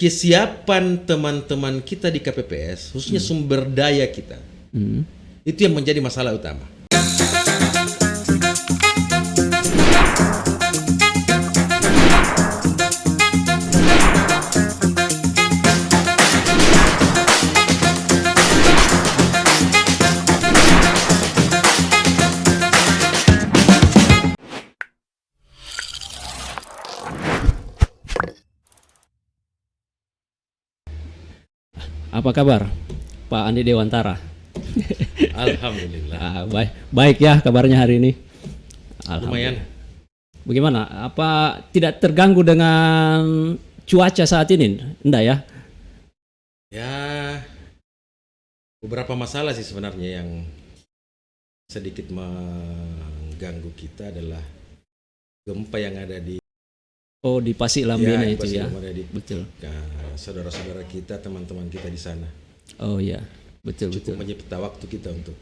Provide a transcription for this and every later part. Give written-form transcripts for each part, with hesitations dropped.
kesiapan teman-teman kita di KPPS, khususnya sumber daya kita, itu yang menjadi masalah utama. Apa kabar, Pak Andi Dewantara? Alhamdulillah. Baik ya kabarnya hari ini. Lumayan. Bagaimana? Apa tidak terganggu dengan cuaca saat ini? Enggak ya? Ya, beberapa masalah sih sebenarnya yang sedikit mengganggu kita adalah gempa yang ada di Pasir Lambena itu ya. Betul. Saudara-saudara kita, teman-teman kita di sana. Oh ya, betul. Cukup menyita waktu kita untuk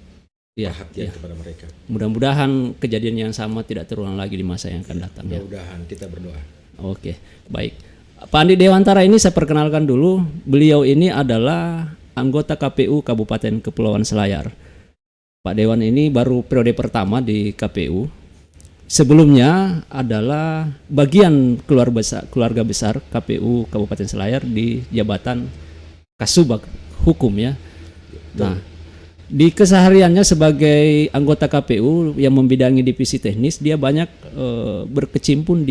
perhatian kepada mereka. Mudah-mudahan kejadian yang sama tidak terulang lagi di masa yang akan datang. Mudah-mudahan kita berdoa. Oke, baik. Pak Andi Dewantara ini saya perkenalkan dulu. Beliau ini adalah anggota KPU Kabupaten Kepulauan Selayar. Pak Dewan ini baru periode pertama di KPU. Sebelumnya adalah bagian keluarga besar KPU Kabupaten Selayar di jabatan Kasubag Hukum ya. Nah, di kesehariannya sebagai anggota KPU yang membidangi divisi teknis, dia banyak berkecimpung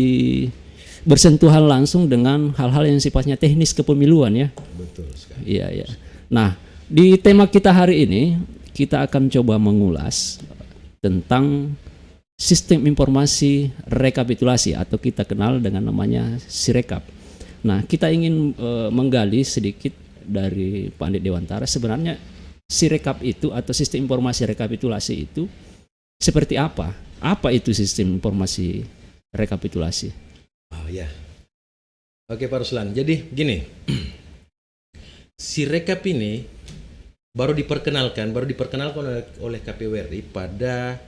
bersentuhan langsung dengan hal-hal yang sifatnya teknis kepemiluan ya. Betul sekali. Iya. Nah, di tema kita hari ini kita akan coba mengulas tentang sistem informasi rekapitulasi atau kita kenal dengan namanya Sirekap. Nah, kita ingin menggali sedikit dari Pak Andi Dewantara, sebenarnya Sirekap itu atau sistem informasi rekapitulasi itu seperti apa? Apa itu sistem informasi rekapitulasi? Oh ya. Oke Pak Ruslan, jadi gini. Sirekap ini baru diperkenalkan oleh KPU RI pada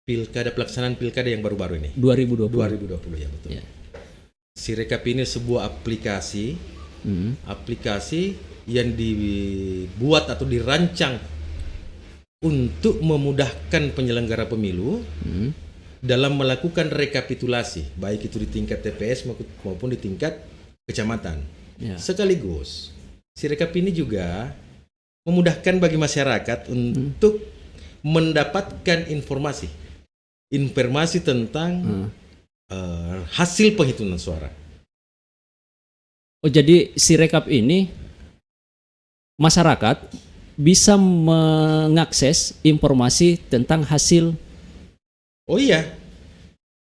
pelaksanaan pilkada yang baru-baru ini. 2020 ya, betul. Ya. Sirekap ini sebuah aplikasi yang dibuat atau dirancang untuk memudahkan penyelenggara pemilu dalam melakukan rekapitulasi, baik itu di tingkat TPS maupun di tingkat kecamatan. Ya. Sekaligus, Sirekap ini juga memudahkan bagi masyarakat untuk mendapatkan informasi tentang hasil penghitungan suara. Oh, jadi Sirekap ini masyarakat bisa mengakses informasi tentang hasil. Oh iya.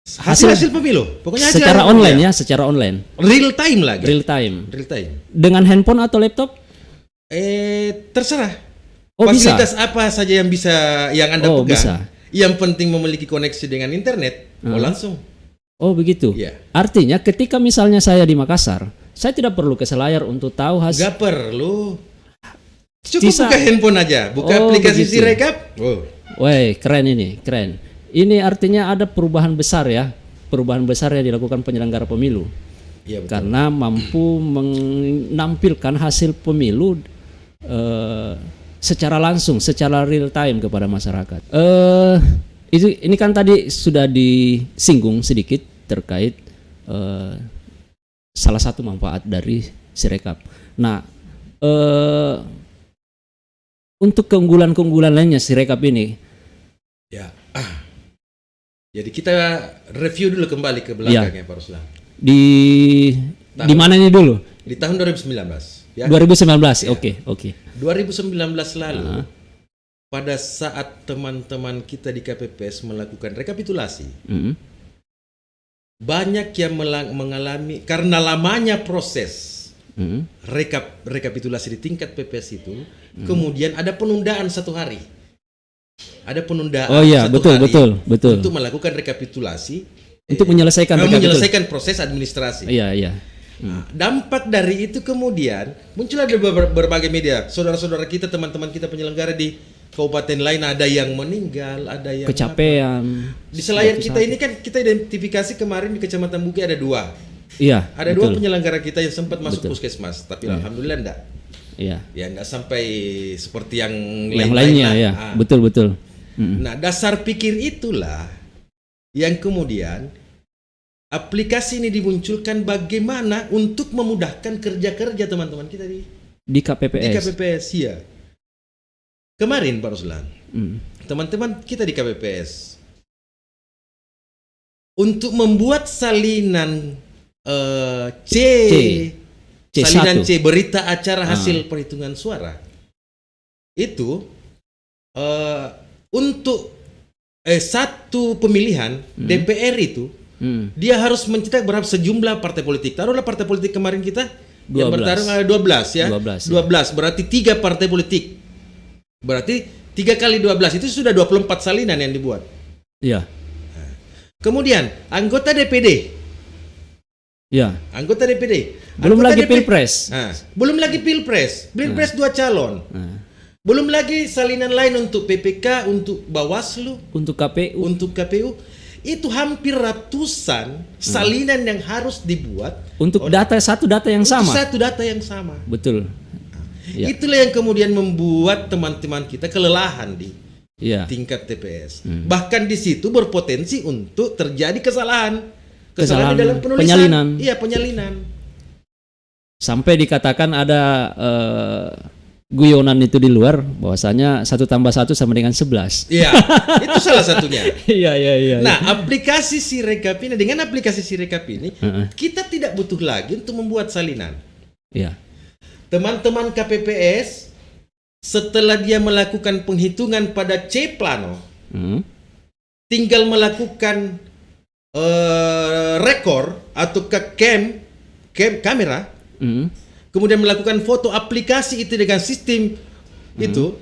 Hasil pemilu. Pokoknya secara online ya, secara online. Real time lagi. Real time. Dengan handphone atau laptop? Terserah. Fasilitas bisa. Apa saja yang Anda pegang. Bisa. Yang penting memiliki koneksi dengan internet, langsung. Oh begitu. Yeah. Artinya ketika misalnya saya di Makassar, saya tidak perlu ke Selayar untuk tahu hasil. Gak perlu. Cukup buka handphone aja, buka aplikasi Sirekap. Woi, keren ini, keren. Ini artinya ada perubahan besar ya, perubahan besar yang dilakukan penyelenggara pemilu. Yeah, betul. Karena mampu menampilkan hasil pemilu secara langsung, secara real time kepada masyarakat. Ini kan tadi sudah disinggung sedikit terkait salah satu manfaat dari Sirekap. Nah, untuk keunggulan lainnya Sirekap ini. Ya. Jadi kita review dulu kembali ke belakangnya Pak Ruslan. Di mana ini dulu? Di tahun 2019. Ya. 2019, oke. 2019 lalu, pada saat teman-teman kita di KPPS melakukan rekapitulasi, banyak yang mengalami karena lamanya proses rekapitulasi di tingkat PPS itu, kemudian ada penundaan 1 hari. Ada penundaan betul. Untuk melakukan rekapitulasi, untuk menyelesaikan proses administrasi. Iya. Dampak dari itu kemudian muncullah di berbagai media. Saudara-saudara kita, teman-teman kita penyelenggara di kabupaten lain ada yang meninggal, ada yang kecapean. Di Selayar kita ini kan kita identifikasi kemarin di Kecamatan Bukit ada 2 Iya. Ada betul. 2 penyelenggara kita yang sempat masuk Betul. puskesmas, tapi alhamdulillah enggak. Iya. Ya enggak sampai seperti yang Lainnya lah. ya. Betul. Nah, dasar pikir itulah yang kemudian aplikasi ini dimunculkan bagaimana untuk memudahkan kerja-kerja teman-teman kita di KPPS. KPPS ya. Kemarin Pak Ruslan, Mm. teman-teman kita di KPPS untuk membuat salinan C, salinan C1. C berita acara hasil perhitungan suara itu untuk satu pemilihan DPR itu dia harus mencetak berapa sejumlah partai politik. Taruhlah partai politik kemarin kita yang 12. bertarung ada 12 ya. 12 berarti 3 partai politik. Berarti 3 kali 12 itu sudah 24 salinan yang dibuat. Iya. Kemudian anggota DPD. Ya. Anggota DPD. Belum Anggota lagi DPD. Pilpres. Belum lagi Pilpres. Pilpres 2 calon. Belum lagi salinan lain untuk PPK, untuk Bawaslu, Untuk KPU. untuk KPU. Itu hampir ratusan salinan yang harus dibuat Untuk satu data yang untuk sama. satu data yang sama. Betul. Ya. Itulah yang kemudian membuat teman-teman kita kelelahan di Iya. tingkat TPS. Bahkan di situ berpotensi untuk terjadi kesalahan di dalam penulisan. Penyalinan. Iya, penyalinan. Sampai dikatakan ada guyonan itu di luar bahwasanya 1 tambah 1 sama dengan 11. Iya, itu salah satunya. Iya. Nah, aplikasi Sirekap ini, dengan aplikasi Sirekap ini, kita tidak butuh lagi untuk membuat salinan. Iya. Teman-teman KPPS setelah dia melakukan penghitungan pada C plano, tinggal melakukan rekor atau kamera, kemudian melakukan foto aplikasi itu dengan sistem itu,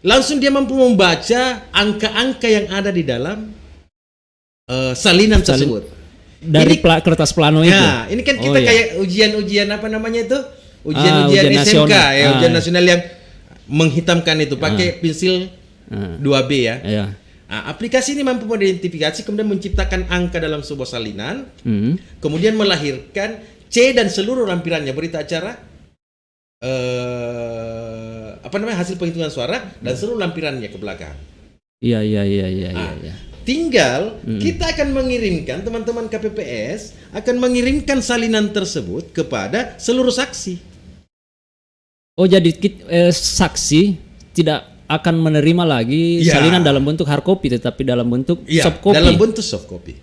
langsung dia mampu membaca angka-angka yang ada di dalam salinan tersebut. Dari kertas plano itu. Nah, ini kan kita kayak ujian-ujian apa namanya itu? Ujian-ujian ujian SMK nasional. ya, ujian nasional yang menghitamkan itu pakai pensil 2B ya. Iya. Nah, aplikasi ini mampu mengidentifikasi kemudian menciptakan angka dalam sebuah salinan, kemudian melahirkan C dan seluruh lampirannya berita acara, hasil penghitungan suara dan seluruh lampirannya ke belakang. Iya. Tinggal kita akan mengirimkan, teman-teman KPPS akan mengirimkan salinan tersebut kepada seluruh saksi. Oh, jadi saksi tidak akan menerima lagi salinan dalam bentuk hard copy, tetapi dalam bentuk soft copy. Dalam bentuk soft copy.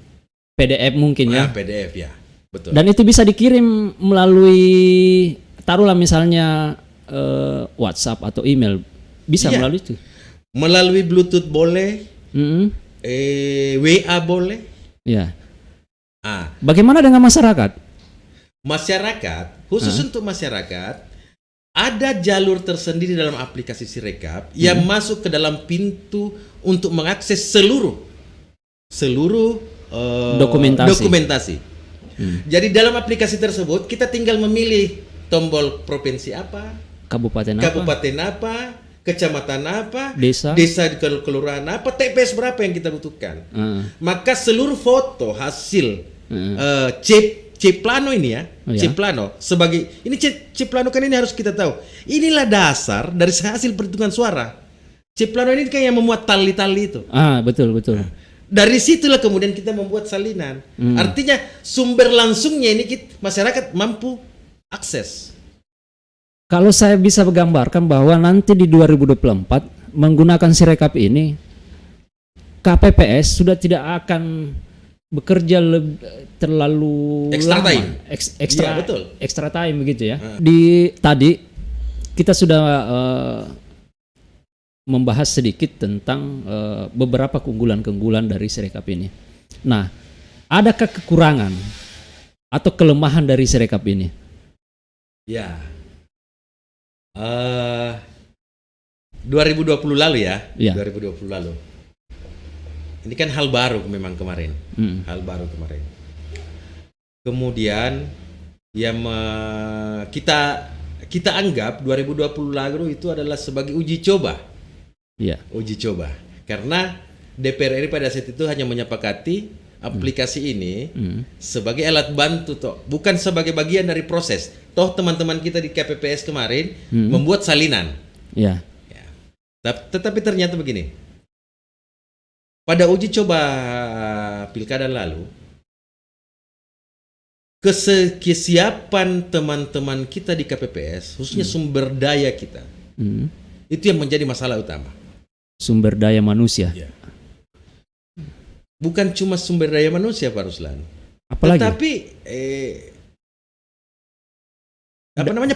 PDF mungkin ya. PDF ya, betul. Dan itu bisa dikirim melalui, taruhlah misalnya WhatsApp atau email, bisa melalui itu. Melalui Bluetooth boleh, WA boleh. Ya. Bagaimana dengan masyarakat? Masyarakat, khusus untuk masyarakat, ada jalur tersendiri dalam aplikasi Sirekap yang masuk ke dalam pintu untuk mengakses seluruh dokumentasi. Jadi dalam aplikasi tersebut kita tinggal memilih tombol provinsi apa, kabupaten apa, kecamatan apa, desa kelurahan apa, TPS berapa yang kita butuhkan. Maka seluruh foto hasil C plano ini ya, C plano sebagai ini C plano kan ini harus kita tahu. Inilah dasar dari hasil perhitungan suara. C plano ini kan yang memuat tali-tali itu. Betul. Dari situlah kemudian kita membuat salinan. Artinya sumber langsungnya ini masyarakat mampu akses. Kalau saya bisa menggambarkan bahwa nanti di 2024 menggunakan Sirekap ini, KPPS sudah tidak akan bekerja terlalu extra time begitu ya. Tadi kita sudah membahas sedikit tentang beberapa keunggulan dari Sirekap ini. Nah, adakah kekurangan atau kelemahan dari Sirekap ini? Ya. 2020 lalu ya. 2020 lalu. Ini kan hal baru memang kemarin. Hal baru kemarin. Kemudian kita anggap 2020 lalu itu adalah sebagai uji coba. Uji coba. Karena DPR RI pada saat itu hanya menyepakati aplikasi ini sebagai alat bantu toh, bukan sebagai bagian dari proses. Toh teman-teman kita di KPPS kemarin membuat salinan. Ya. Ya. Tetapi ternyata begini. Pada uji coba pilkada lalu, kesiapan teman-teman kita di KPPS, khususnya sumber daya kita, itu yang menjadi masalah utama. Sumber daya manusia. Ya. Bukan cuma sumber daya manusia, Pak Ruslan. Apalagi? Tetapi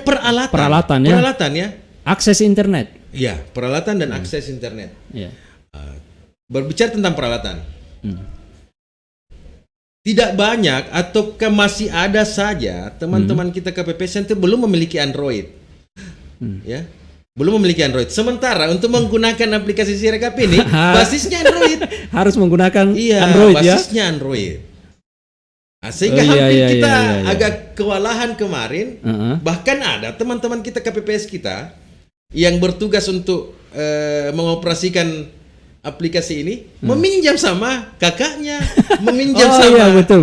peralatan. Peralatan ya. Akses internet. Ya, peralatan dan akses internet. Ya. Berbicara tentang peralatan. Tidak banyak atau masih ada saja teman-teman kita KPPS yang belum memiliki Android. Ya. Belum memiliki Android. Sementara untuk menggunakan aplikasi Sirekap ini basisnya Android. Harus menggunakan Android basisnya Android. Nah, sehingga hampir kita agak kewalahan kemarin. Bahkan ada teman-teman kita KPPS kita yang bertugas untuk mengoperasikan aplikasi ini meminjam sama kakaknya, meminjam sama betul.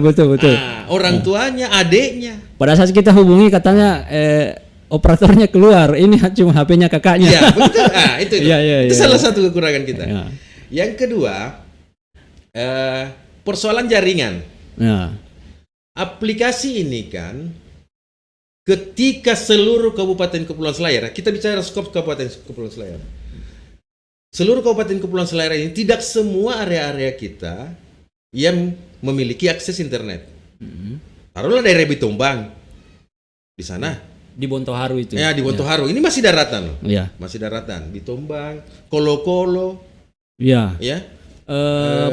orang tuanya, adiknya. Pada saat kita hubungi katanya operatornya keluar, ini cuma HP-nya kakaknya. Iya, betul. Itu salah satu kekurangan kita. Ya. Yang kedua, persoalan jaringan. Ya. Aplikasi ini kan, ketika seluruh Kabupaten Kepulauan Selayar, kita bicara skop Kabupaten Kepulauan Selayar. Seluruh Kabupaten Kepulauan Selayar ini tidak semua area-area kita yang memiliki akses internet. Taruhlah daerah Bitombang, di sana. Di Bontoharu itu. Ya, di Bontoharu. Ini masih daratan loh. Iya. Masih daratan. Bitombang, Kolo-Kolo. Iya. Ya.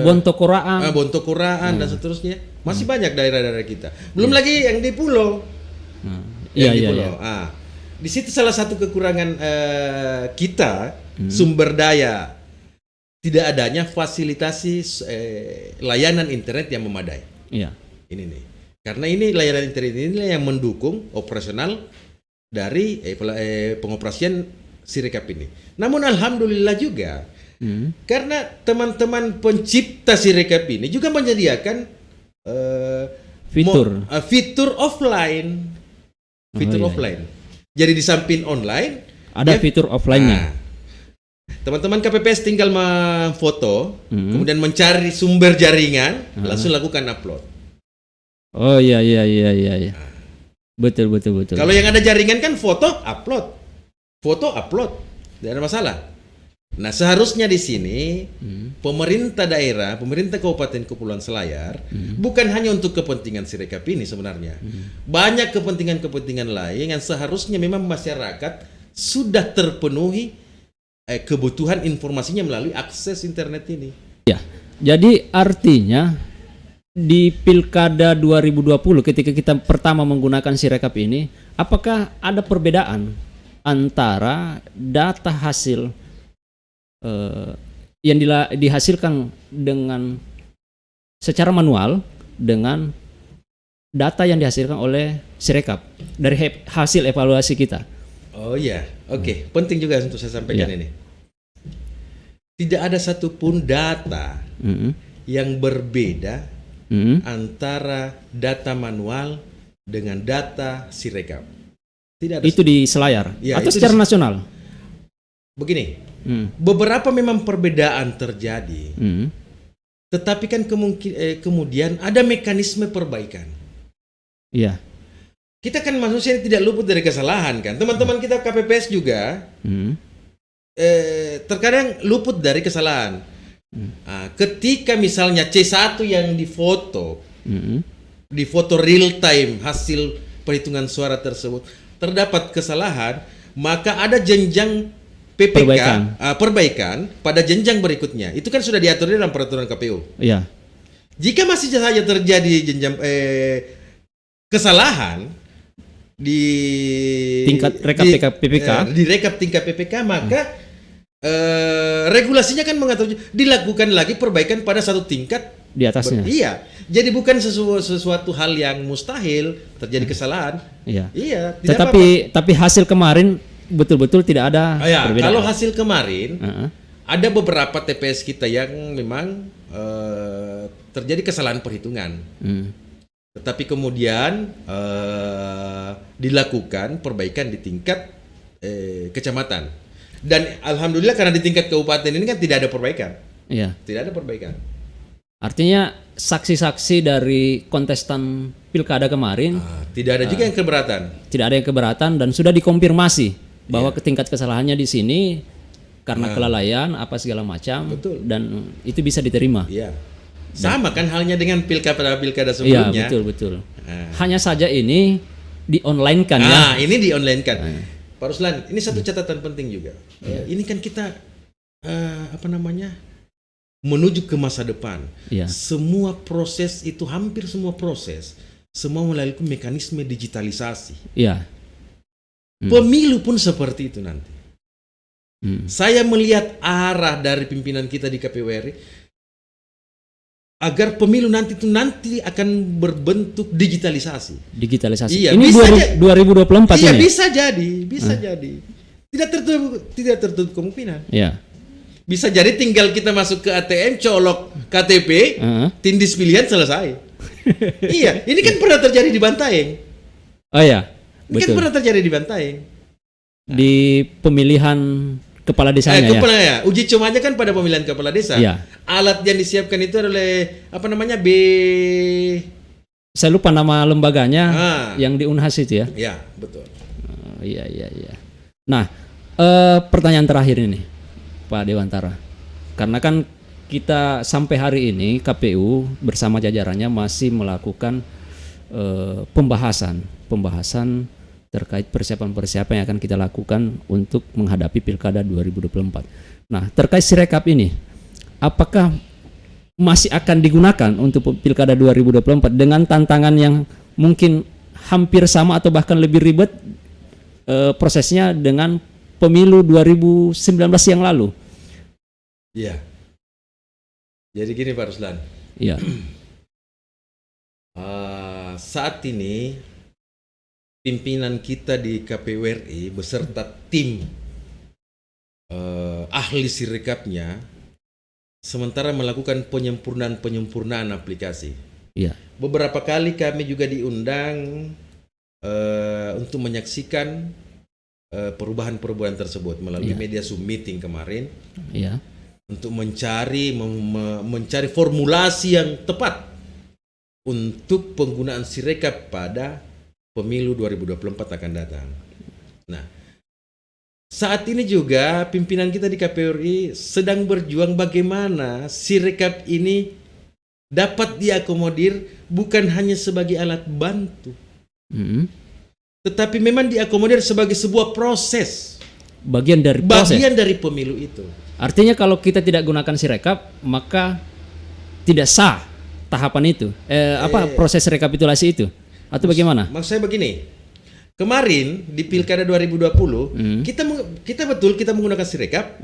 Bontokoraan. Bontokoraan dan seterusnya. Masih banyak daerah-daerah kita. Belum lagi yang di pulau. Yang di pulau. Di situ salah satu kekurangan kita, sumber daya. Tidak adanya fasilitasi layanan internet yang memadai. Iya. Ini nih. Karena ini layanan internet ini yang mendukung operasional dari pengoperasian Sirekap ini. Namun alhamdulillah juga karena teman-teman pencipta Sirekap ini juga menyediakan fitur offline. Offline. Jadi di samping online ada fitur offline-nya. Teman-teman KPPS tinggal memfoto, kemudian mencari sumber jaringan, langsung lakukan upload. Oh iya. Betul. Kalau yang ada jaringan kan foto upload, tidak ada masalah. Nah, seharusnya di sini pemerintah daerah, pemerintah Kabupaten Kepulauan Selayar bukan hanya untuk kepentingan Sirekap ini sebenarnya. Banyak kepentingan-kepentingan lain yang seharusnya memang masyarakat sudah terpenuhi kebutuhan informasinya melalui akses internet ini. Ya. Jadi artinya di Pilkada 2020 ketika kita pertama menggunakan Sirekap ini, apakah ada perbedaan antara data hasil yang dihasilkan dengan secara manual dengan data yang dihasilkan oleh Sirekap dari hasil evaluasi kita? Oh iya, oke. Penting juga untuk saya sampaikan ini. Tidak ada satupun data yang berbeda antara data manual dengan data Sirekap. Tidak ada. Itu di Selayar atau secara nasional? Begini, beberapa memang perbedaan terjadi, tetapi kan kemudian ada mekanisme perbaikan. Iya. Kita kan manusia tidak luput dari kesalahan kan. Teman-teman kita KPPS juga terkadang luput dari kesalahan. Ketika misalnya C1 yang difoto real time hasil perhitungan suara tersebut terdapat kesalahan, maka ada jenjang PPK perbaikan pada jenjang berikutnya. Itu kan sudah diatur dalam peraturan KPU. Iya. Jika masih saja terjadi jenjang kesalahan di tingkat rekap PPK, di rekap tingkat PPK, maka regulasinya kan mengatur dilakukan lagi perbaikan pada satu tingkat di atasnya. Iya. Jadi bukan sesuatu hal yang mustahil terjadi kesalahan. Iya. Iya. Tapi hasil kemarin betul-betul tidak ada perbedaan. Kalau hasil kemarin ada beberapa TPS kita yang memang terjadi kesalahan perhitungan. Tetapi kemudian dilakukan perbaikan di tingkat kecamatan. Dan alhamdulillah karena di tingkat kabupaten ini kan tidak ada perbaikan. Iya. Tidak ada perbaikan. Artinya saksi-saksi dari kontestan pilkada kemarin Tidak ada juga yang keberatan. tidak ada yang keberatan dan sudah dikonfirmasi bahwa tingkat kesalahannya di sini karena kelalaian apa segala macam. Betul. Dan itu bisa diterima. Iya. Sama kan halnya dengan pilkada Iya, sebelumnya. betul. Hanya saja ini di-online-kan ya. Ini di-online-kan. Pak Ruslan, ini satu catatan penting juga. Ini kan kita menuju ke masa depan. Iya. Semua proses itu, hampir semua proses, semua melalui mekanisme digitalisasi. Iya. Pemilu pun seperti itu nanti. Saya melihat arah dari pimpinan kita di KPU RI agar pemilu nanti akan berbentuk digitalisasi. Iya, Ini bisa 2024 iya, ini. bisa jadi. Tidak tertutup kemungkinan. Iya. Bisa jadi tinggal kita masuk ke ATM, colok KTP, tindis pilihan, selesai. Iya, ini kan pernah terjadi di Bantaeng. Oh ya, Ini kan pernah terjadi di Bantaeng. Di pemilihan kepala desanya ya. Uji comanya kan pada pemilihan kepala desa. Iya. Alat yang disiapkan itu oleh Saya lupa nama lembaganya yang di Unhas itu ya. Iya, betul. Iya. Nah, pertanyaan terakhir ini, Pak Dewantara. Karena kan kita sampai hari ini KPU bersama jajarannya masih melakukan pembahasan terkait persiapan-persiapan yang akan kita lakukan untuk menghadapi Pilkada 2024. Nah, terkait Sirekap ini, apakah masih akan digunakan untuk Pilkada 2024 dengan tantangan yang mungkin hampir sama atau bahkan lebih ribet prosesnya dengan pemilu 2019 yang lalu? Iya. Jadi gini Pak Ruslan. Iya. Saat ini pimpinan kita di KPU RI beserta tim ahli Sirekapnya sementara melakukan penyempurnaan aplikasi. Iya. Beberapa kali kami juga diundang untuk menyaksikan perubahan-perubahan tersebut melalui media Zoom meeting kemarin. Iya. Untuk mencari formulasi yang tepat untuk penggunaan Sirekap pada pemilu 2024 akan datang. Nah, saat ini juga pimpinan kita di KPU RI sedang berjuang bagaimana Sirekap ini dapat diakomodir bukan hanya sebagai alat bantu, tetapi memang diakomodir sebagai sebuah proses. Bagian dari pemilu itu. Artinya kalau kita tidak gunakan Sirekap, maka tidak sah tahapan itu. Proses rekapitulasi itu. Atau bagaimana? Maksud saya begini. Kemarin di Pilkada 2020, kita menggunakan Sirekap.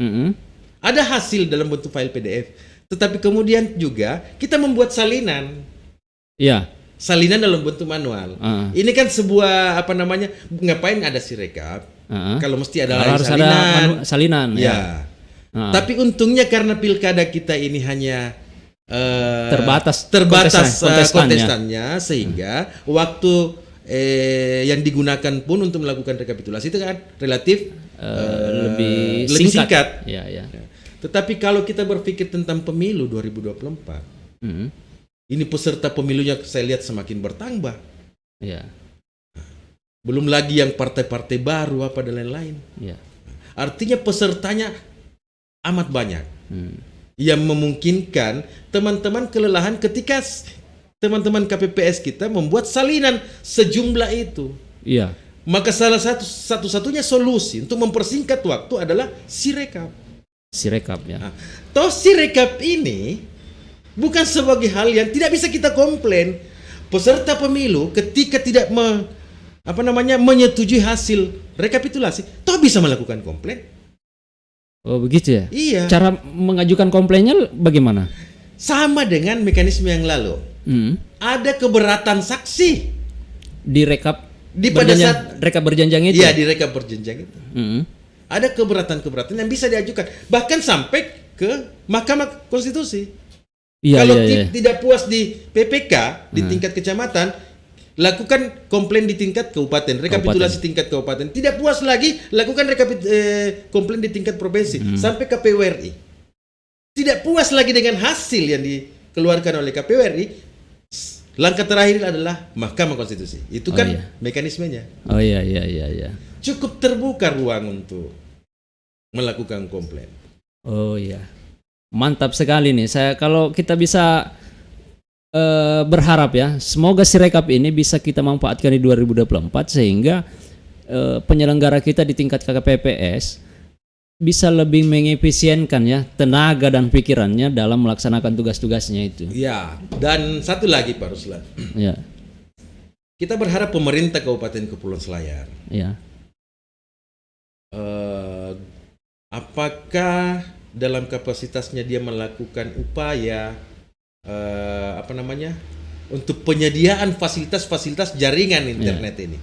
Ada hasil dalam bentuk file PDF. Tetapi kemudian juga kita membuat salinan. Iya. Salinan dalam bentuk manual. Ini kan sebuah ngapain ada Sirekap? Kalau mesti ada harus salinan. Ada salinan. Ya. Tapi untungnya karena pilkada kita ini hanya terbatas kontestannya sehingga waktu yang digunakan pun untuk melakukan rekapitulasi itu kan relatif lebih singkat. Ya. Tetapi kalau kita berpikir tentang pemilu 2024, ini peserta pemilunya saya lihat semakin bertambah. Ya. Belum lagi yang partai-partai baru apa dan lain-lain. Ya. Artinya pesertanya amat banyak. Yang memungkinkan teman-teman kelelahan ketika teman-teman KPPS kita membuat salinan sejumlah itu. Iya. Maka salah satu-satunya solusi untuk mempersingkat waktu adalah Sirekap. Sirekap ya. Toh Sirekap ini bukan sebagai hal yang tidak bisa kita komplain. Peserta pemilu ketika tidak menyetujui hasil rekapitulasi, toh bisa melakukan komplain. Oh begitu ya? Iya. Cara mengajukan komplainnya bagaimana? Sama dengan mekanisme yang lalu. Ada keberatan saksi di rekap rekap berjenjang itu. Iya, di rekap berjenjang itu. Ada keberatan yang bisa diajukan bahkan sampai ke Mahkamah Konstitusi. Kalau tidak puas di PPK di tingkat kecamatan, lakukan komplain di tingkat kabupaten, rekapitulasi tingkat kabupaten. Tidak puas lagi, lakukan komplain di tingkat provinsi sampai KPU RI. Tidak puas lagi dengan hasil yang dikeluarkan oleh KPU RI, langkah terakhir adalah Mahkamah Konstitusi. Itu kan mekanismenya. Oh iya. Cukup terbuka ruang untuk melakukan komplain. Oh iya. Mantap sekali nih. Kalau kita bisa berharap ya, semoga Sirekap ini bisa kita manfaatkan di 2024 sehingga penyelenggara kita di tingkat KPPS bisa lebih mengefisienkan ya tenaga dan pikirannya dalam melaksanakan tugas-tugasnya itu. Ya, dan satu lagi Pak Ruslan. Ya. Kita berharap pemerintah Kabupaten Kepulauan Selayar. Ya. Apakah dalam kapasitasnya dia melakukan upaya untuk penyediaan fasilitas-fasilitas jaringan internet ini?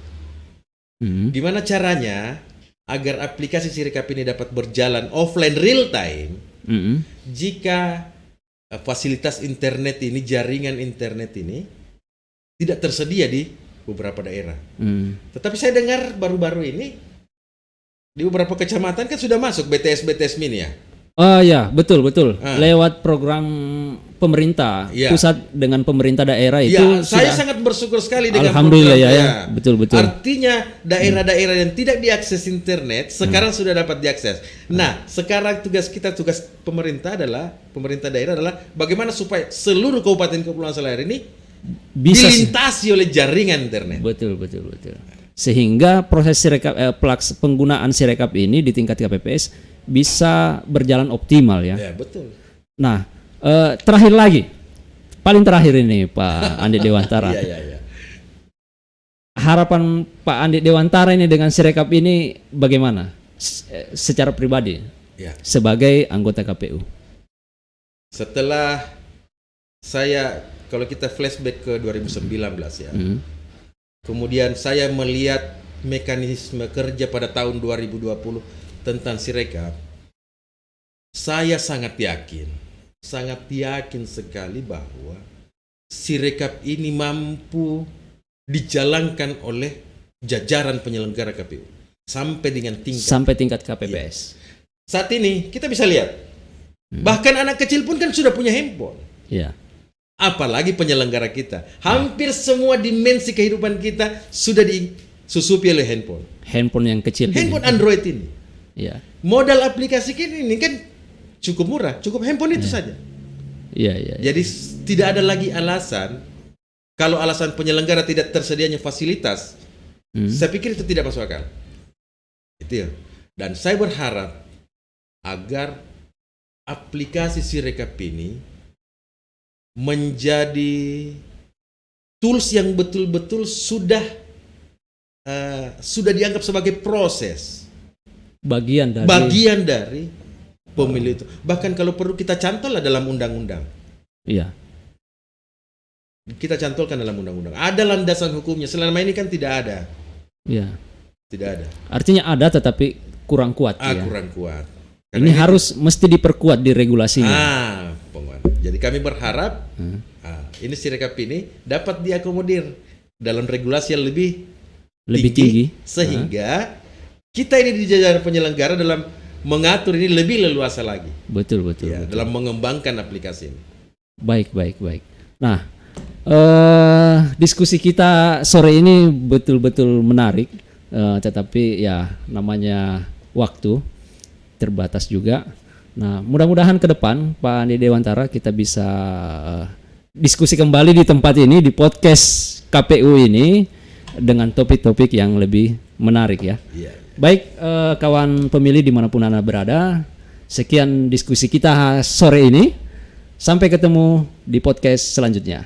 Gimana caranya agar aplikasi Sirekap ini dapat berjalan offline real time jika fasilitas internet ini, jaringan internet ini tidak tersedia di beberapa daerah. Tetapi saya dengar baru-baru ini di beberapa kecamatan kan sudah masuk BTS mini ya. Oh ya, betul. Lewat program pemerintah pusat dengan pemerintah daerah itu saya sangat bersyukur sekali dengan Alhamdulillah ya. Betul. Artinya daerah-daerah yang tidak diakses internet sekarang sudah dapat diakses. Nah, sekarang tugas pemerintah daerah adalah bagaimana supaya seluruh Kabupaten Kepulauan Selayar ini bisa dilintasi oleh jaringan internet. Betul. Sehingga proses penggunaan Sirekap ini di tingkat KPPS bisa berjalan optimal ya. Ya, betul. Nah, paling terakhir ini Pak Andi Dewantara. Iya. Harapan Pak Andi Dewantara ini dengan Sirekap ini bagaimana? Secara pribadi, sebagai anggota KPU. Setelah kalau kita flashback ke 2019 ya, kemudian saya melihat mekanisme kerja pada tahun 2020 tentang Sirekap, saya sangat yakin sekali bahwa Sirekap ini mampu dijalankan oleh jajaran penyelenggara KPU sampai tingkat KPPS. Saat ini kita bisa lihat, bahkan anak kecil pun kan sudah punya handphone. Ya. Apalagi penyelenggara kita, hampir semua dimensi kehidupan kita sudah disusupi oleh handphone. Handphone yang kecil. Handphone Android ini. Ya. Modal aplikasi ini kan cukup murah, cukup handphone itu saja. Iya. Jadi tidak ada lagi alasan, kalau alasan penyelenggara tidak tersedianya fasilitas, saya pikir itu tidak masuk akal. Itu ya. Dan saya berharap agar aplikasi Sirekap ini menjadi tools yang betul-betul sudah dianggap sebagai proses. Bagian dari pemilu itu. Bahkan kalau perlu kita cantollah dalam undang-undang. Iya. Kita cantolkan dalam undang-undang. Ada landasan hukumnya. Selama ini kan tidak ada. Iya. Tidak ada. Artinya ada tetapi kurang kuat. Kurang kuat. Karena ini mesti diperkuat di regulasinya. Jadi kami berharap ini Sirekap ini dapat diakomodir dalam regulasi yang lebih tinggi. Sehingga kita ini di jajaran penyelenggara dalam mengatur ini lebih leluasa lagi. Betul. Dalam mengembangkan aplikasi ini. Baik. Nah, diskusi kita sore ini betul-betul menarik, tetapi ya namanya waktu terbatas juga. Nah, mudah-mudahan ke depan Pak Andi Dewantara kita bisa diskusi kembali di tempat ini, di podcast KPU ini dengan topik-topik yang lebih menarik ya. Baik, kawan pemilih dimanapun Anda berada, sekian diskusi kita sore ini. Sampai ketemu di podcast selanjutnya.